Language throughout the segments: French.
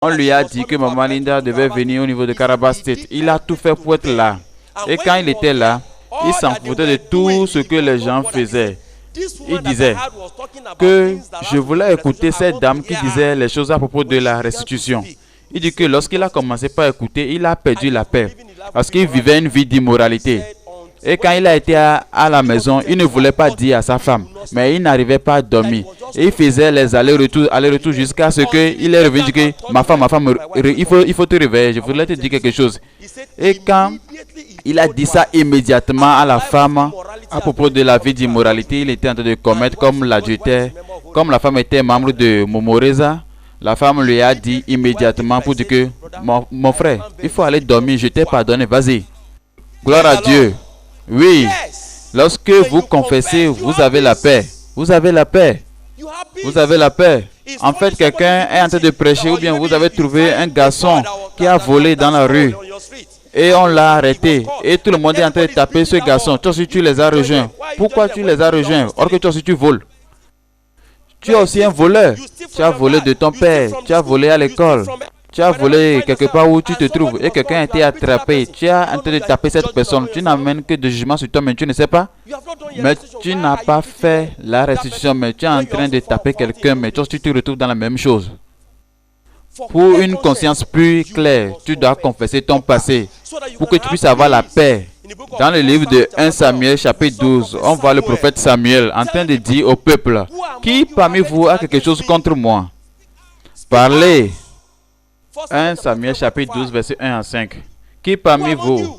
On lui a dit que Maman Linda devait venir au niveau de Caraba State. Il a tout fait pour être là. Et quand il était là, il s'en foutait de tout ce que les gens faisaient. Il disait que je voulais écouter cette dame qui disait les choses à propos de la restitution. Il dit que lorsqu'il a commencé par écouter, il a perdu la paix parce qu'il vivait une vie d'immoralité. Et quand il a été à la maison, il ne voulait pas dire à sa femme, mais il n'arrivait pas à dormir. Et il faisait les allers-retours jusqu'à ce qu'il est revenu dire que ma femme, il faut te réveiller, je voulais te dire quelque chose. Et quand il a dit ça immédiatement à la femme à propos de la vie d'immoralité, il était en train de commettre comme l'adultère. Comme la femme était membre de Momoreza, la femme lui a dit immédiatement pour dire que mon frère, il faut aller dormir, je t'ai pardonné, vas-y. Gloire à Dieu. Oui, lorsque vous confessez, vous avez la paix. Vous avez la paix. Vous avez la paix. En fait, quelqu'un est en train de prêcher ou bien vous avez trouvé un garçon qui a volé dans la rue et on l'a arrêté. Et tout le monde est en train de taper ce garçon. Toi aussi, tu les as rejoints. Pourquoi tu les as rejoints? Or que toi aussi, tu voles. Tu es aussi un voleur. Tu as volé de ton père. Tu as volé à l'école. Tu as volé quelque part où tu te trouves et quelqu'un a été attrapé. Tu as en train de taper cette personne. Tu n'amènes que de jugement sur toi, mais tu ne sais pas. Mais tu n'as pas fait la restitution, mais tu es en train de taper quelqu'un, mais toi, tu te retrouves dans la même chose. Pour une conscience plus claire, tu dois confesser ton passé pour que tu puisses avoir la paix. Dans le livre de 1 Samuel chapitre 12, on voit le prophète Samuel en train de dire au peuple, qui parmi vous a quelque chose contre moi? Parlez. 1 Samuel chapitre 12 verset 1 à 5. Qui parmi vous?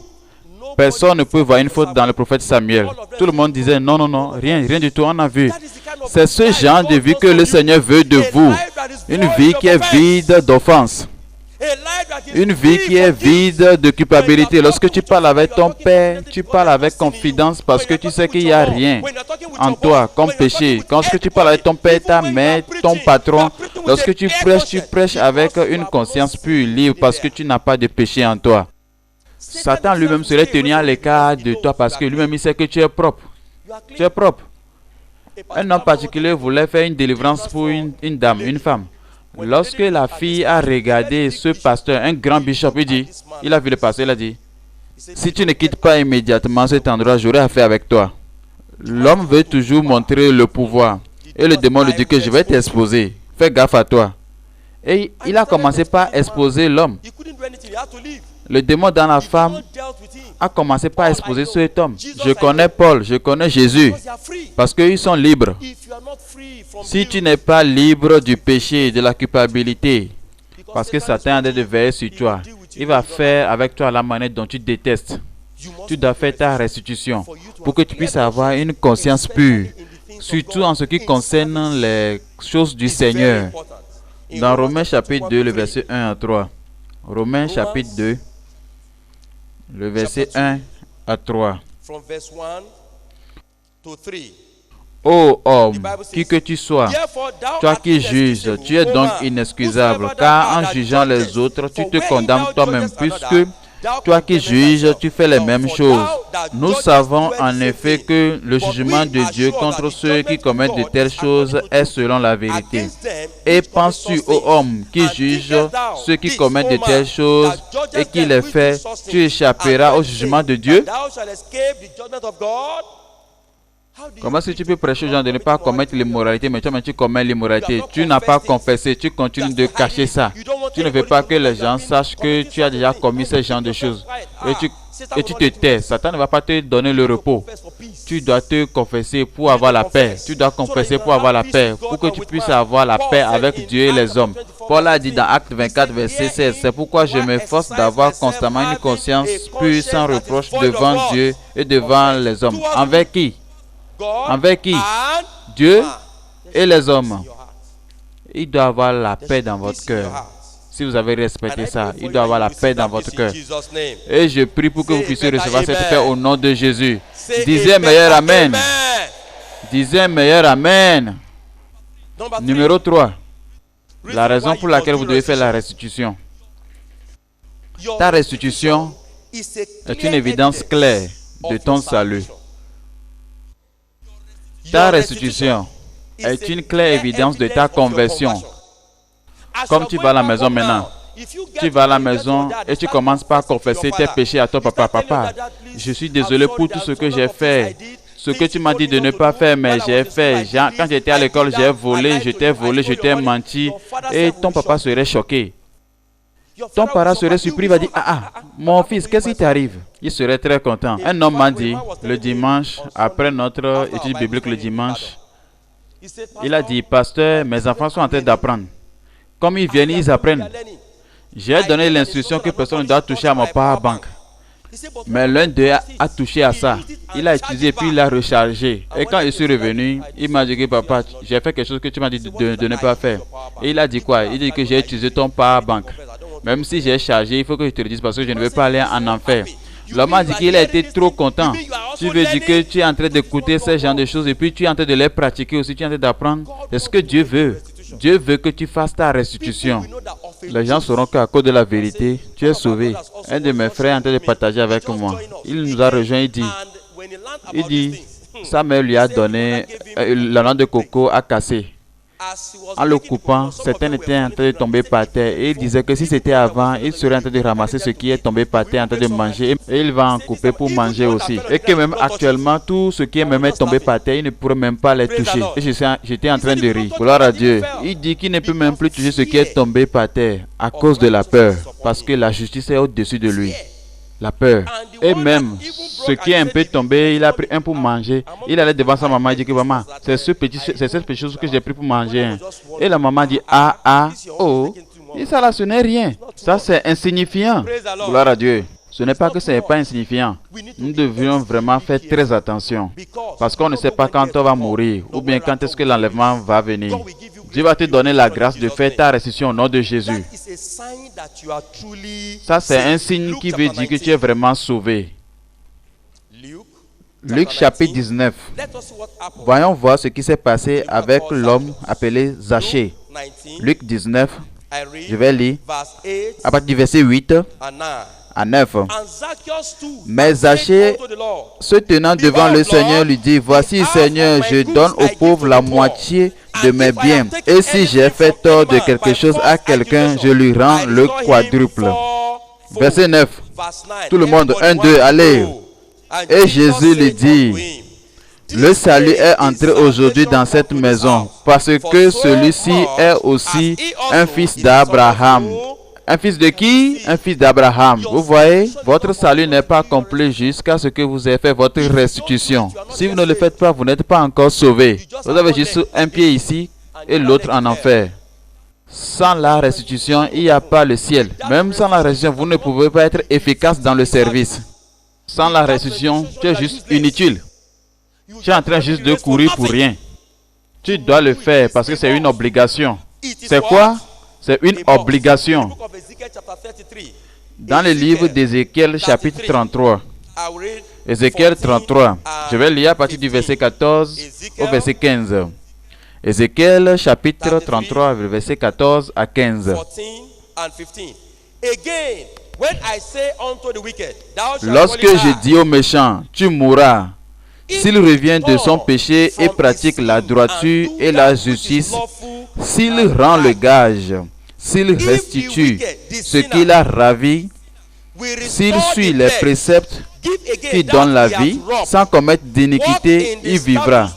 Personne ne peut voir une faute dans le prophète Samuel. Tout le monde disait non, non, non, rien du tout, on a vu. C'est ce genre de vie que le Seigneur veut de vous. Une vie qui est vide d'offense. Une vie qui est vide de culpabilité. Lorsque tu parles avec ton Père, tu parles avec confidence parce que tu sais qu'il n'y a rien en toi comme péché. Lorsque tu parles avec ton Père, ta mère, ton patron, lorsque tu prêches avec une conscience pure, libre parce que tu n'as pas de péché en toi. Satan lui-même serait tenu à l'écart de toi parce que lui-même il sait que tu es propre. Tu es propre. Un homme particulier voulait faire une délivrance pour une dame, une femme. Lorsque la fille a regardé ce pasteur, un grand bishop, il a vu le pasteur, il a dit, si tu ne quittes pas immédiatement cet endroit, j'aurai affaire avec toi. L'homme veut toujours montrer le pouvoir. Et le démon lui dit que je vais t'exposer. Fais gaffe à toi. Et il a commencé par exposer l'homme. Le démon dans la femme a commencé par exposer cet homme. Je connais Paul, je connais Jésus, parce qu'ils sont libres. Si tu n'es pas libre du péché et de la culpabilité, parce que Satan a de veiller sur toi, il va faire avec toi la manière dont tu détestes. Tu dois faire ta restitution pour que tu puisses avoir une conscience pure, surtout en ce qui concerne les choses du Seigneur. Dans Romains chapitre 2, le verset 1 à 3. Romains chapitre 2, le verset 1 à 3. Ô homme, qui que tu sois, toi qui juges, tu es donc inexcusable, car en jugeant les autres, tu te condamnes toi-même, puisque toi qui juges, tu fais les mêmes choses. Nous savons en effet que le jugement de Dieu contre ceux qui commettent de telles choses est selon la vérité. Et penses-tu aux hommes qui jugent ceux qui commettent de telles choses et qui les fait, tu échapperas au jugement de Dieu? Comment est-ce que tu peux prêcher aux gens de ne pas commettre l'immoralité, mais toi-même tu commets l'immoralité? Tu n'as pas confessé, tu continues de cacher ça. Tu ne veux pas que les gens sachent que tu as déjà commis ce genre de choses. Et tu te tais. Satan ne va pas te donner le repos. Tu dois te confesser pour avoir la paix. Tu dois confesser pour avoir la paix. Pour que tu puisses avoir la paix avec Dieu et les hommes. Paul a dit dans Acte 24, verset 16, c'est pourquoi je m'efforce d'avoir constamment une conscience pure sans reproche devant Dieu et devant les hommes. Envers qui? Envers qui? Dieu et les hommes. Il doit avoir la paix dans votre cœur. Si vous avez respecté ça, il doit avoir la paix dans votre cœur. Et je prie pour que vous puissiez recevoir cette paix au nom de Jésus. Disez un meilleur Amen. Disez un meilleur Amen. Numéro 3. La raison pour laquelle vous devez faire la restitution. Ta restitution est une évidence claire de ton salut. Ta restitution est une claire évidence de ta conversion. Comme tu vas à la maison maintenant, tu vas à la maison et tu commences par confesser tes péchés à ton papa. Papa, je suis désolé pour tout ce que j'ai fait. Ce que tu m'as dit de ne pas faire, mais j'ai fait. Quand j'étais à l'école, j'ai volé, je t'ai menti. Et ton papa serait choqué. Ton parent serait surpris, il va dire, mon fils, qu'est-ce qui t'arrive? Il serait très content. Un homme m'a dit, le dimanche, après notre étude biblique le dimanche, il a dit, pasteur, mes enfants sont en train d'apprendre. Comme ils viennent, ils apprennent. J'ai donné l'instruction que personne ne doit toucher à mon power bank. Mais l'un d'eux a touché à ça. Il a utilisé et puis il a rechargé. Et quand je suis revenu, il m'a dit que papa, j'ai fait quelque chose que tu m'as dit de ne pas faire. Et il a dit quoi? Il dit que j'ai utilisé ton power bank. Même si j'ai chargé, il faut que je te le dise parce que je ne veux pas aller en enfer. L'homme a dit qu'il a été trop content. Tu veux dire que tu es en train d'écouter ces genres de choses et puis tu es en train de les pratiquer aussi, tu es en train d'apprendre. C'est ce que Dieu veut. Dieu veut que tu fasses ta restitution. Les gens sauront qu'à cause de la vérité, tu es sauvé. Un de mes frères est en train de partager avec moi. Il nous a rejoint, il dit, sa mère lui a donné la noix de coco à casser. En le coupant, certains étaient en train de tomber par terre. Et il disait que si c'était avant, il serait en train de ramasser ce qui est tombé par terre, en train de manger. Et il va en couper pour manger aussi. Et que même actuellement, tout ce qui est même tombé par terre, il ne pourrait même pas les toucher. Et j'étais en train de rire. Gloire à Dieu. Il dit qu'il ne peut même plus toucher ce qui est tombé par terre à cause de la peur. Parce que la justice est au-dessus de lui. La peur. Et même, ce qui est un peu tombé, il a pris un pour manger. Il allait devant sa maman et dit que maman, c'est cette petite chose que j'ai pris pour manger. Et la maman dit, oh, et ça là, ce n'est rien. Ça, c'est insignifiant. Gloire à Dieu. Ce n'est pas que ce n'est pas insignifiant. Nous devrions vraiment faire très attention. Parce qu'on ne sait pas quand on va mourir ou bien quand est-ce que l'enlèvement va venir. Dieu va te donner la grâce de faire ta restitution au nom de Jésus. Ça, c'est un signe qui veut dire que tu es vraiment sauvé. Luc chapitre 19. Voyons voir ce qui s'est passé avec l'homme appelé Zachée. Luc 19. Je vais lire à partir du verset 8 à 9. Mais Zachée, se tenant devant le Seigneur, lui dit, voici Seigneur, je donne aux pauvres la moitié de mes biens. Et si j'ai fait tort de quelque chose à quelqu'un, je lui rends le quadruple. Verset 9. Tout le monde, 1, 2, allez. Et Jésus lui dit, le salut est entré aujourd'hui dans cette maison, parce que celui-ci est aussi un fils d'Abraham. Un fils de qui? Un fils d'Abraham. Vous voyez, votre salut n'est pas complet jusqu'à ce que vous ayez fait votre restitution. Si vous ne le faites pas, vous n'êtes pas encore sauvé. Vous avez juste un pied ici et l'autre en enfer. Sans la restitution, il n'y a pas le ciel. Même sans la restitution, vous ne pouvez pas être efficace dans le service. Sans la restitution, tu es juste inutile. Tu es en train juste de courir pour rien. Tu dois le faire parce que c'est une obligation. C'est quoi? C'est une obligation. Dans le livre d'Ézéchiel, chapitre 33. Ézéchiel 33. Je vais lire à partir du verset 14 au verset 15. Ézéchiel, chapitre 33, verset 14 à 15. Lorsque je dis au méchant, tu mourras, s'il revient de son péché et pratique la droiture et la justice, s'il rend le gage, s'il restitue ce qu'il a ravi, s'il suit les préceptes qui donnent la vie, sans commettre d'iniquité, il vivra.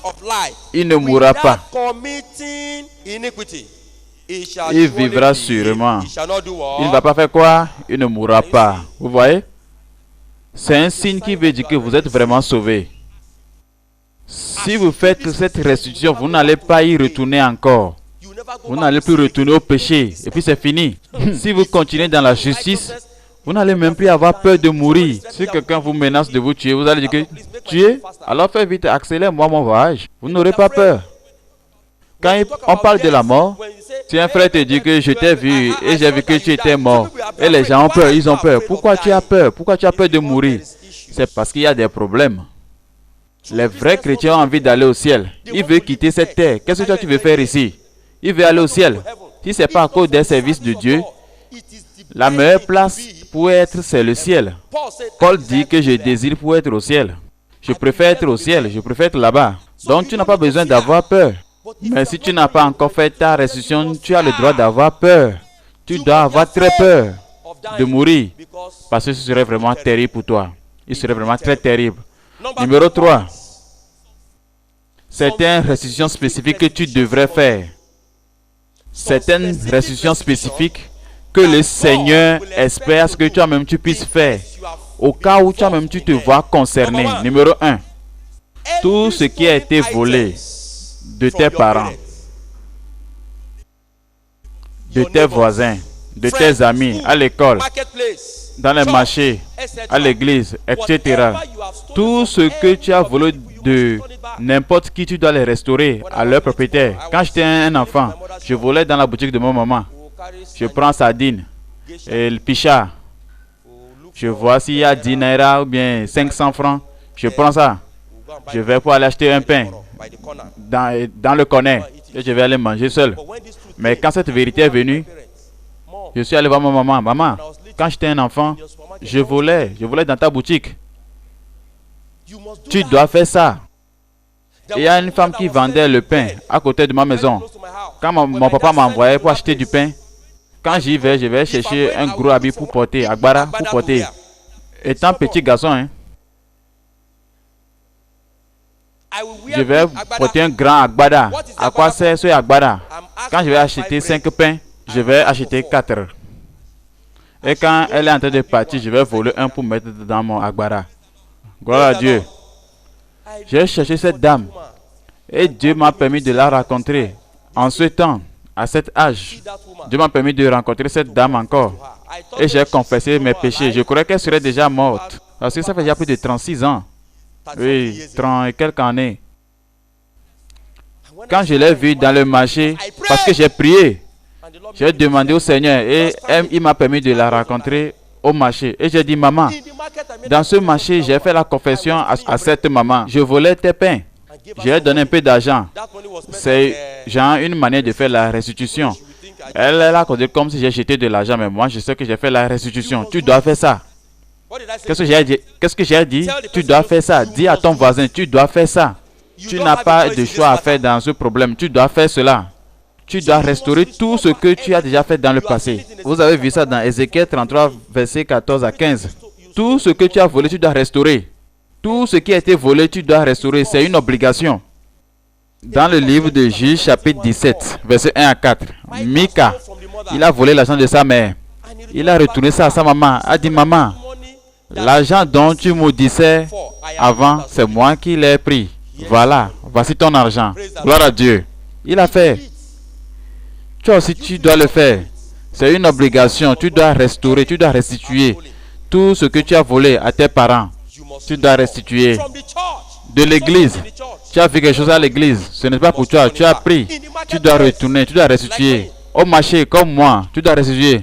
Il ne mourra pas. Il vivra sûrement. Il ne va pas faire quoi? Il ne mourra pas. Vous voyez? C'est un signe qui veut dire que vous êtes vraiment sauvé. Si vous faites cette restitution, vous n'allez pas y retourner encore. Vous n'allez plus retourner au péché. Et puis c'est fini. Si vous continuez dans la justice, vous n'allez même plus avoir peur de mourir. Si quelqu'un vous menace de vous tuer, vous allez dire que tuer, alors faites vite, accélère-moi mon voyage. Vous n'aurez pas peur. Quand on parle de la mort, si un frère te dit que je t'ai vu et j'ai vu que tu étais mort, et les gens ont peur, ils ont peur. Pourquoi tu as peur? Pourquoi tu as peur de mourir? C'est parce qu'il y a des problèmes. Les vrais chrétiens ont envie d'aller au ciel. Ils veulent quitter cette terre. Qu'est-ce que toi tu veux faire ici? Ils veulent aller au ciel. Si ce n'est pas à cause des services de Dieu, la meilleure place pour être, c'est le ciel. Paul dit que je désire pour être au ciel. Je préfère être au ciel. Je préfère être là-bas. Donc tu n'as pas besoin d'avoir peur. Mais si tu n'as pas encore fait ta restitution, tu as le droit d'avoir peur. Tu dois avoir très peur de mourir. Parce que ce serait vraiment terrible pour toi. Il serait vraiment très terrible. Numéro 3. Certaines restitutions spécifiques que tu devrais faire. Certaines restitutions spécifiques que le Seigneur espère que toi-même tu puisses faire. Au cas où toi-même tu te vois concerné. Numéro 1. Tout ce qui a été volé de tes parents, de tes voisins, de tes amis, à l'école, dans les marchés, à l'église, etc. Tout ce que tu as volé de n'importe qui, tu dois les restaurer à leur propriétaire. Quand j'étais un enfant, je volais dans la boutique de mon maman. Je prends sardine et le picha. Je vois s'il y a 10 naira ou bien 500 francs. Je prends ça. Je vais pour aller acheter un pain dans le corner et je vais aller manger seul. Mais quand cette vérité est venue, je suis allé voir ma maman. Maman, quand j'étais un enfant, je volais dans ta boutique. Tu dois faire ça. Et il y a une femme qui vendait le pain à côté de ma maison. Quand mon papa m'envoyait pour acheter du pain, quand j'y vais, je vais chercher un gros habit pour porter, agbara pour porter. Étant petit garçon, hein, je vais porter un grand agbada. À quoi sert ce agbada? Quand je vais acheter 5 pains, je vais acheter 4. Et quand elle est en train de partir, je vais voler un pour mettre dans mon agbada. Gloire à Dieu. J'ai cherché cette dame. Et Dieu m'a permis de la rencontrer. En ce temps, à cet âge, Dieu m'a permis de rencontrer cette dame encore. Et j'ai confessé mes péchés. Je croyais qu'elle serait déjà morte. Parce que ça fait déjà plus de 36 ans. Oui, 30 et quelques années. Quand je l'ai vue dans le marché, parce que j'ai prié, j'ai demandé au Seigneur et il m'a permis de la rencontrer au marché. Et j'ai dit, maman, dans ce marché, j'ai fait la confession à cette maman. Je volais tes pains. J'ai donné un peu d'argent. C'est genre une manière de faire la restitution. Elle a conduit comme si j'ai jeté de l'argent, mais moi, je sais que j'ai fait la restitution. Tu dois faire ça. Qu'est-ce que j'ai dit? Qu'est-ce que j'ai dit? Tu dois faire ça. Dis à ton voisin, tu dois faire ça. Tu n'as pas de choix à faire dans ce problème. Tu dois faire cela. Tu dois restaurer tout ce que tu as déjà fait dans le passé. Vous avez vu ça dans Ézéchiel 33, versets 14 à 15. Tout ce que tu as volé, tu dois restaurer. Tout ce qui a été volé, tu dois restaurer. C'est une obligation. Dans le livre de Juge, chapitre 17, versets 1 à 4, Mika, il a volé l'argent de sa mère. Il a retourné ça à sa maman. Il a dit, maman, l'argent dont tu maudissais avant, c'est moi qui l'ai pris. Voilà, voici ton argent. Gloire à Dieu. Il a fait. Toi aussi, tu dois le faire. C'est une obligation. Tu dois restaurer, tu dois restituer tout ce que tu as volé à tes parents. Tu dois restituer. De l'église. Tu as fait quelque chose à l'église. Ce n'est pas pour toi. Tu as pris. Tu dois retourner, tu dois restituer. Au marché, comme moi, tu dois restituer.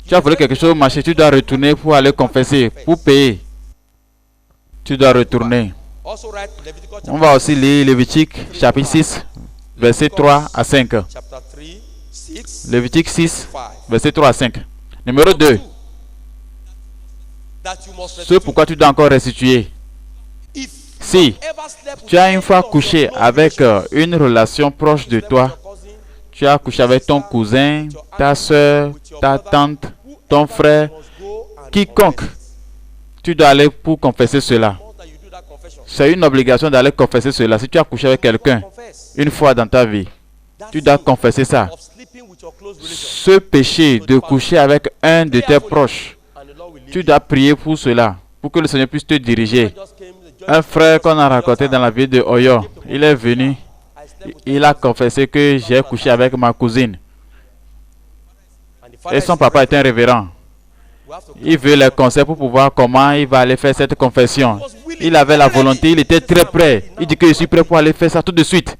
Tu as volé quelque chose au marché, tu dois retourner pour aller confesser, pour payer. Tu dois retourner. On va aussi lire Lévitique, chapitre 6, verset 3 à 5. Lévitique 6, verset 3 à 5. Numéro 2. Ce pourquoi tu dois encore restituer. Si tu as une fois couché avec une relation proche de toi, tu as couché avec ton cousin, ta soeur, ta tante, ton frère, quiconque, tu dois aller pour confesser cela. C'est une obligation d'aller confesser cela. Si tu as couché avec quelqu'un une fois dans ta vie, tu dois confesser ça. Ce péché de coucher avec un de tes proches, tu dois prier pour cela, pour que le Seigneur puisse te diriger. Un frère qu'on a rencontré dans la ville de Oyo, il est venu, il a confessé que j'ai couché avec ma cousine. Et son papa est un révérend. Il veut les conseils pour pouvoir comment il va aller faire cette confession. Il avait la volonté, il était très prêt. Il dit que je suis prêt pour aller faire ça tout de suite.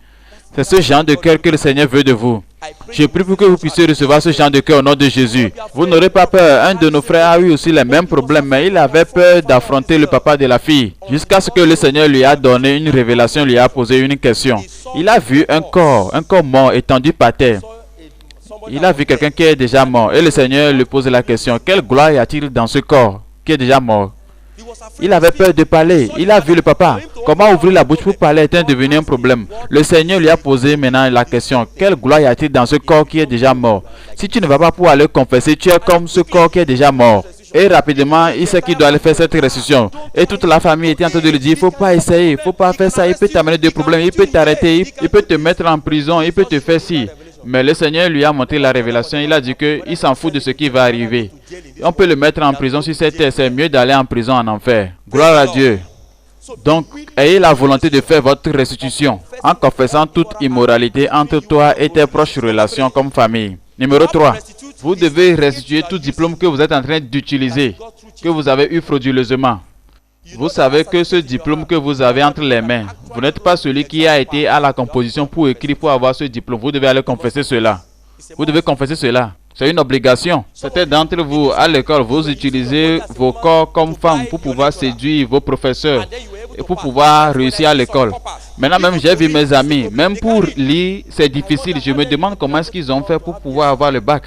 C'est ce genre de cœur que le Seigneur veut de vous. Je prie pour que vous puissiez recevoir ce genre de cœur au nom de Jésus. Vous n'aurez pas peur. Un de nos frères a eu aussi les mêmes problèmes, mais il avait peur d'affronter le papa de la fille. Jusqu'à ce que le Seigneur lui a donné une révélation, lui a posé une question. Il a vu un corps mort étendu par terre. Il a vu quelqu'un qui est déjà mort. Et le Seigneur lui pose la question, quelle gloire y a-t-il dans ce corps qui est déjà mort? Il avait peur de parler. Il a vu le papa. Comment ouvrir la bouche pour parler était devenu un problème. Le Seigneur lui a posé maintenant la question. Quelle gloire y a-t-il dans ce corps qui est déjà mort? Si tu ne vas pas pouvoir le confesser, tu es comme ce corps qui est déjà mort. Et rapidement, il sait qu'il doit aller faire cette restitution. Et toute la famille était en train de lui dire, il ne faut pas essayer, il ne faut pas faire ça, il peut t'amener des problèmes, il peut t'arrêter, il peut te mettre en prison, il peut te faire ci. Mais le Seigneur lui a montré la révélation, il a dit qu'il s'en fout de ce qui va arriver. On peut le mettre en prison sur cette terre, c'est mieux d'aller en prison en enfer. Gloire à Dieu. Donc, ayez la volonté de faire votre restitution en confessant toute immoralité entre toi et tes proches relations comme famille. Numéro 3. Vous devez restituer tout diplôme que vous êtes en train d'utiliser, que vous avez eu frauduleusement. Vous savez que ce diplôme que vous avez entre les mains, vous n'êtes pas celui qui a été à la composition pour écrire pour avoir ce diplôme. Vous devez aller confesser cela. Vous devez confesser cela. C'est une obligation. Certains d'entre vous, à l'école, vous utilisez vos corps comme femmes pour pouvoir séduire vos professeurs et pour pouvoir réussir à l'école. Maintenant même, j'ai vu mes amis, même pour lire, c'est difficile. Je me demande comment est-ce qu'ils ont fait pour pouvoir avoir le bac.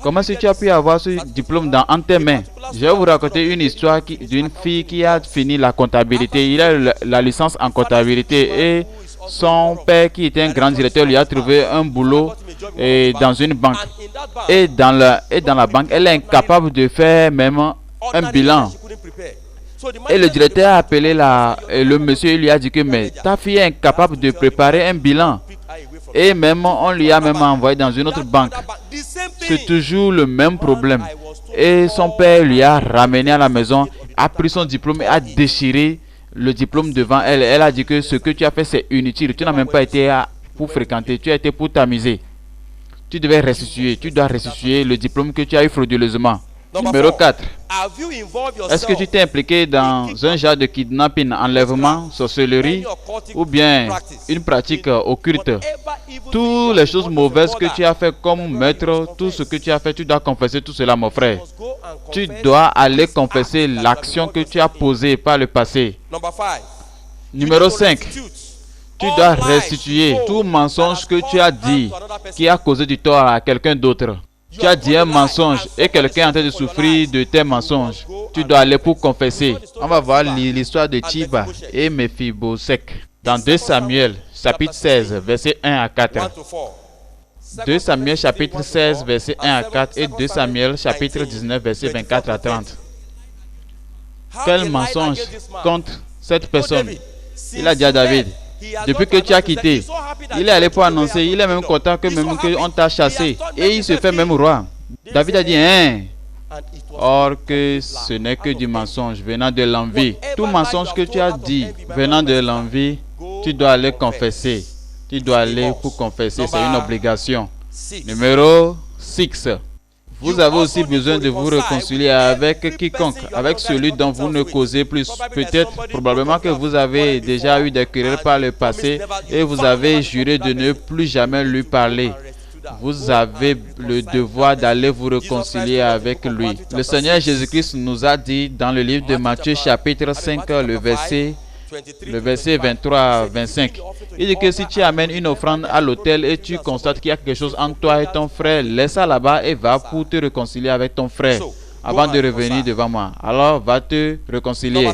Comment est-ce que tu as pu avoir ce diplôme entre tes mains? Je vais vous raconter une histoire d'une fille qui a fini la comptabilité. Il a la licence en comptabilité et son père, qui était un grand directeur, lui a trouvé un boulot dans une banque. Et dans la banque, elle est incapable de faire même un bilan. Et le directeur a appelé le monsieur et lui a dit que mais ta fille est incapable de préparer un bilan. Et même on lui a même envoyé dans une autre banque. C'est toujours le même problème. Et son père lui a ramené à la maison, a pris son diplôme et a déchiré le diplôme devant elle. Elle a dit que ce que tu as fait c'est inutile. Tu n'as même pas été pour fréquenter, tu as été pour t'amuser. Tu devais restituer, tu dois restituer le diplôme que tu as eu frauduleusement. Numéro 4. Est-ce que tu t'es impliqué dans un genre de kidnapping, enlèvement, sorcellerie ou bien une pratique occulte? Toutes les choses mauvaises que tu as fait comme maître, tout ce que tu as fait, tu dois confesser tout cela, mon frère. Tu dois aller confesser l'action que tu as posée par le passé. Numéro 5. Tu dois restituer tout mensonge que tu as dit qui a causé du tort à quelqu'un d'autre. Tu as dit un mensonge et quelqu'un est en train de souffrir de tes mensonges. Tu dois aller pour confesser. On va voir l'histoire de Thiba et Méphibosheth dans 2 Samuel, chapitre 16, versets 1 à 4. 2 Samuel, chapitre 16, versets 1 à 4 et 2 Samuel, chapitre 19, versets 24 à 30. Quel mensonge contre cette personne? Il a dit à David, depuis que tu as quitté, il est allé pour annoncer, il est même content que même qu'on t'a chassé. Et il se fait même roi. David a dit, hein? Or que ce n'est que du mensonge venant de l'envie. Tout mensonge que tu as dit venant de l'envie, tu dois aller confesser. Tu dois aller pour confesser, c'est une obligation. Numéro 6. Vous avez aussi besoin de vous réconcilier avec quiconque, avec celui dont vous ne causez plus. Peut-être, probablement que vous avez déjà eu des querelles par le passé et vous avez juré de ne plus jamais lui parler. Vous avez le devoir d'aller vous réconcilier avec lui. Le Seigneur Jésus-Christ nous a dit dans le livre de Matthieu chapitre 5, le verset 23 à 25. Il dit que si tu amènes une offrande à l'autel et tu constates qu'il y a quelque chose entre toi et ton frère, laisse ça là-bas et va pour te réconcilier avec ton frère avant de revenir devant moi. Alors va te réconcilier.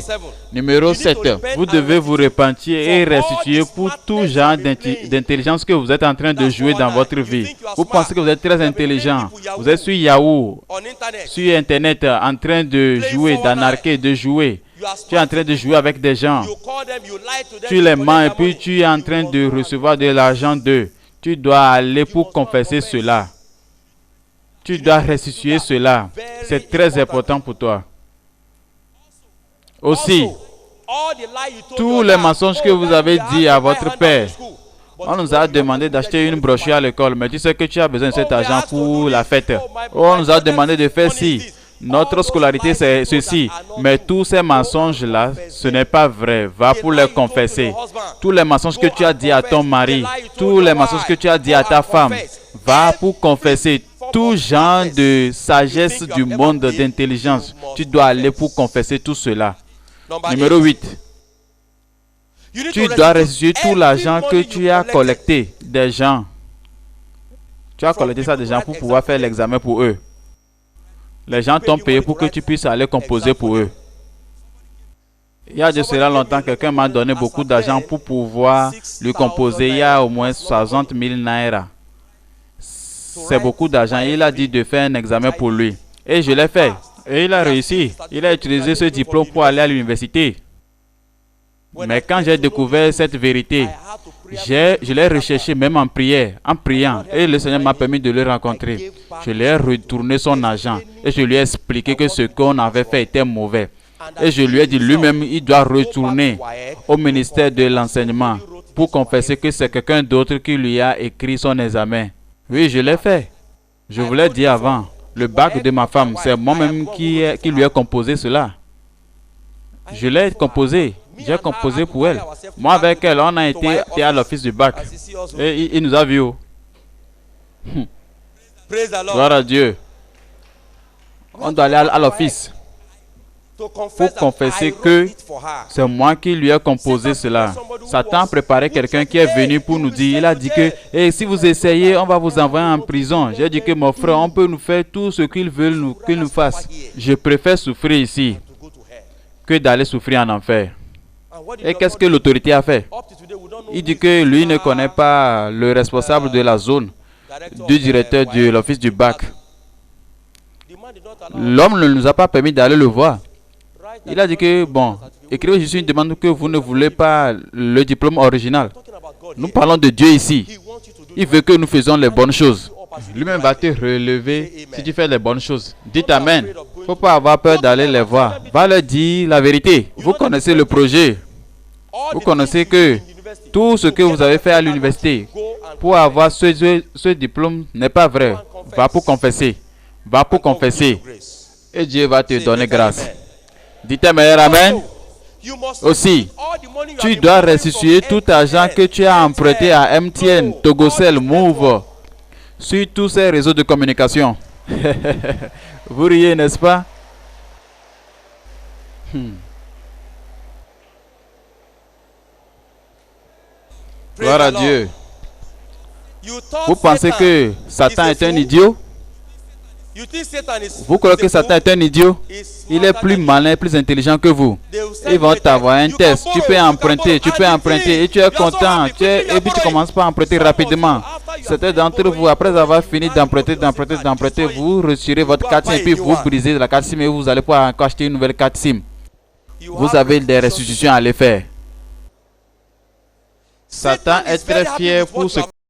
Numéro 7. Vous devez vous repentir et restituer pour tout genre d'intelligence que vous êtes en train de jouer dans votre vie. Vous pensez que vous êtes très intelligent. Vous êtes sur Yahoo, sur Internet, en train de jouer, d'anarquer, de jouer. Tu es en train de jouer avec des gens. Tu les mens et puis tu es en train de recevoir de l'argent d'eux. Tu dois aller pour confesser cela. Tu dois restituer cela. C'est très important pour toi. Aussi, tous les mensonges que vous avez dit à votre père. On nous a demandé d'acheter une brochure à l'école, mais tu sais que tu as besoin de cet argent pour la fête. On nous a demandé de faire ci. Notre scolarité, c'est ceci. Mais tous ces mensonges-là, ce n'est pas vrai. Va pour les confesser. Tous les mensonges que tu as dit à ton mari, tous les mensonges que tu as dit à ta femme, va pour confesser. Tout genre de sagesse du monde, d'intelligence, tu dois aller pour confesser tout cela. Numéro 8. Tu dois restituer tout l'argent que tu as collecté des gens. Tu as collecté ça des gens pour pouvoir faire l'examen pour eux. Les gens t'ont payé pour que tu puisses aller composer pour eux. Il y a de cela longtemps, quelqu'un m'a donné beaucoup d'argent pour pouvoir lui composer. Il y a au moins 60 000 naira. C'est beaucoup d'argent. Il a dit de faire un examen pour lui. Et je l'ai fait. Et il a réussi. Il a utilisé ce diplôme pour aller à l'université. Mais quand j'ai découvert cette vérité, je l'ai recherché même en prière, en priant. Et le Seigneur m'a permis de le rencontrer. Je lui ai retourné son argent. Et je lui ai expliqué que ce qu'on avait fait était mauvais. Et je lui ai dit lui-même, il doit retourner au ministère de l'enseignement pour confesser que c'est quelqu'un d'autre qui lui a écrit son examen. Oui, je l'ai fait. Je vous l'ai dit avant. Le bac de ma femme, c'est moi-même qui lui ai composé cela. Je l'ai composé. J'ai composé pour elle. Moi avec elle, on a été à l'office du bac. Et il nous a vus. Gloire à Dieu. On doit aller à l'office pour confesser que c'est moi qui lui ai composé cela. Satan a préparé quelqu'un qui est venu pour nous dire, il a dit que si vous essayez, on va vous envoyer en prison. J'ai dit que mon frère, on peut nous faire tout ce qu'il veut qu'il nous fasse. Je préfère souffrir ici que d'aller souffrir en enfer. Et qu'est-ce que l'autorité a fait? Il dit que lui ne connaît pas le responsable de la zone, du directeur de l'office du bac. L'homme ne nous a pas permis d'aller le voir. Il a dit que, bon, écrivez juste une demande que vous ne voulez pas le diplôme original. Nous parlons de Dieu ici. Il veut que nous faisions les bonnes choses. Lui-même va te relever si tu fais les bonnes choses. Dites Amen. Il ne faut pas avoir peur d'aller les voir. Va leur dire la vérité. Vous connaissez le projet. Vous connaissez que tout ce que vous avez fait à l'université pour avoir ce diplôme n'est pas vrai. Va pour confesser. Va pour confesser. Et Dieu va te donner grâce. Dites Amen. Amen. Aussi, tu dois restituer tout l'argent que tu as emprunté à MTN, Togocel, Move, sur tous ces réseaux de communication. Vous riez, n'est-ce pas? Gloire à Dieu. Vous pensez que Satan est un idiot? Vous croyez que Satan est un idiot? Il est plus malin, plus intelligent que vous. Ils vont t'avoir un test. Tu peux emprunter et tu es content. Et puis tu commences par emprunter rapidement. Certains d'entre vous, après avoir fini d'emprunter, vous retirez votre carte SIM et puis vous brisez la carte SIM et vous allez pouvoir encore acheter une nouvelle carte SIM. Vous avez des restitutions à les faire. Satan est très fier pour ce